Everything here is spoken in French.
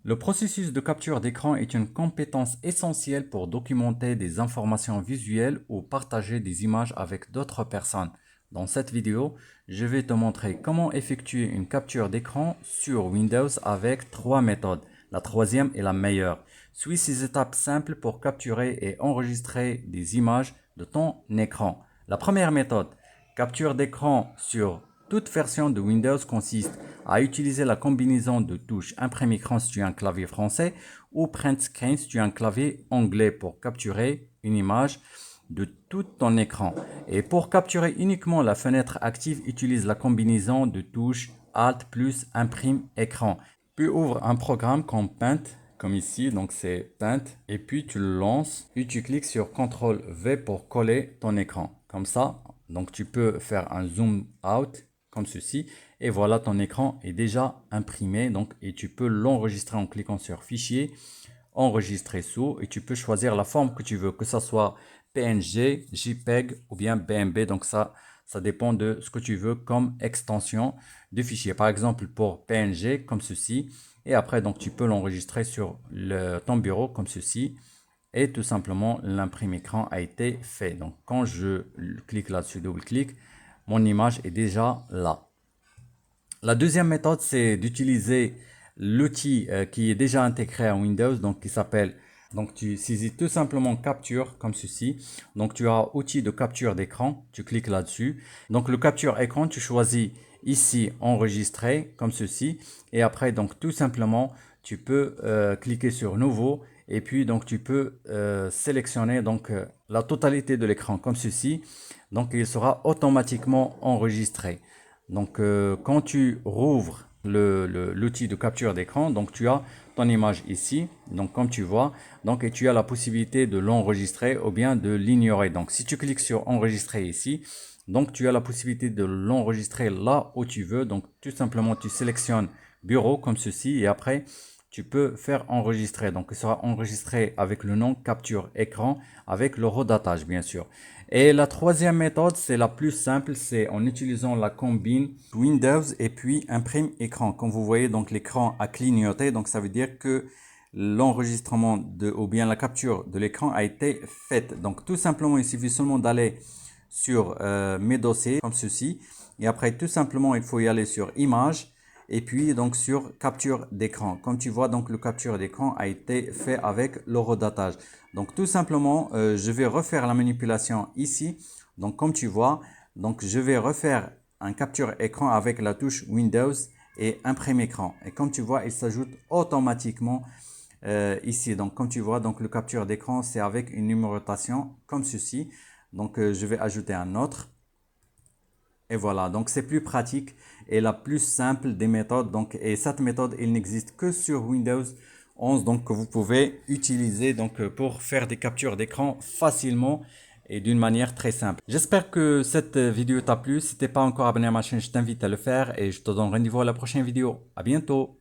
Le processus de capture d'écran est une compétence essentielle pour documenter des informations visuelles ou partager des images avec d'autres personnes. Dans cette vidéo, je vais te montrer comment effectuer une capture d'écran sur Windows avec trois méthodes. La troisième est la meilleure. Suis ces étapes simples pour capturer et enregistrer des images de ton écran. La première méthode, capture d'écran sur toute version de Windows consiste à utiliser la combinaison de touches imprime écran si tu as un clavier français ou print screen si tu as un clavier anglais pour capturer une image de tout ton écran. Et pour capturer uniquement la fenêtre active, utilise la combinaison de touches Alt plus imprime écran. Puis ouvre un programme comme Paint, comme ici, donc c'est Paint, et puis tu le lances, puis tu cliques sur CTRL V pour coller ton écran, comme ça. Donc tu peux faire un zoom out comme ceci, et voilà, ton écran est déjà imprimé, donc, et tu peux l'enregistrer en cliquant sur Fichier, enregistrer sous, et tu peux choisir la forme que tu veux, que ce soit PNG, JPEG ou bien BMP, donc ça dépend de ce que tu veux comme extension de fichier. Par exemple, pour PNG, comme ceci, et après, donc, tu peux l'enregistrer sur ton bureau comme ceci, et tout simplement, l'imprime écran a été fait. Donc, quand je clique là-dessus, double-clic, mon image est déjà là. La deuxième méthode, c'est d'utiliser l'outil qui est déjà intégré à Windows, donc qui s'appelle, donc tu saisis tout simplement capture comme ceci. Donc tu as outil de capture d'écran, tu cliques là-dessus. Donc le capture écran, tu choisis ici enregistrer comme ceci, et après donc tout simplement tu peux cliquer sur nouveau, et puis donc tu peux sélectionner donc la totalité de l'écran comme ceci. Donc il sera automatiquement enregistré. Donc, quand tu rouvres l'outil de capture d'écran, donc tu as ton image ici, donc comme tu vois, donc et tu as la possibilité de l'enregistrer ou bien de l'ignorer. Donc, si tu cliques sur enregistrer ici, donc tu as la possibilité de l'enregistrer là où tu veux. Donc, tout simplement, tu sélectionnes bureau comme ceci et après, tu peux faire enregistrer. Donc, il sera enregistré avec le nom capture écran avec le redatage, bien sûr. Et la troisième méthode, c'est la plus simple, c'est en utilisant la combine Windows et puis imprime écran. Comme vous voyez, donc l'écran a clignoté, donc ça veut dire que l'enregistrement ou bien la capture de l'écran a été faite. Donc tout simplement, il suffit seulement d'aller sur mes dossiers comme ceci. Et après, tout simplement, il faut y aller sur Images et puis donc sur capture d'écran. Comme tu vois, donc le capture d'écran a été fait avec le redatage. Donc tout simplement, je vais refaire la manipulation ici. Donc comme tu vois, donc je vais refaire un capture écran avec la touche Windows et imprime écran. Et comme tu vois, il s'ajoute automatiquement ici. Donc comme tu vois, donc le capture d'écran c'est avec une numérotation comme ceci. Donc je vais ajouter un autre. Et voilà, donc c'est plus pratique et la plus simple des méthodes. Donc, et cette méthode, elle n'existe que sur Windows 11, donc que vous pouvez utiliser donc, pour faire des captures d'écran facilement et d'une manière très simple. J'espère que cette vidéo t'a plu. Si tu n'es pas encore abonné à ma chaîne, je t'invite à le faire et je te donne rendez-vous à la prochaine vidéo. À bientôt.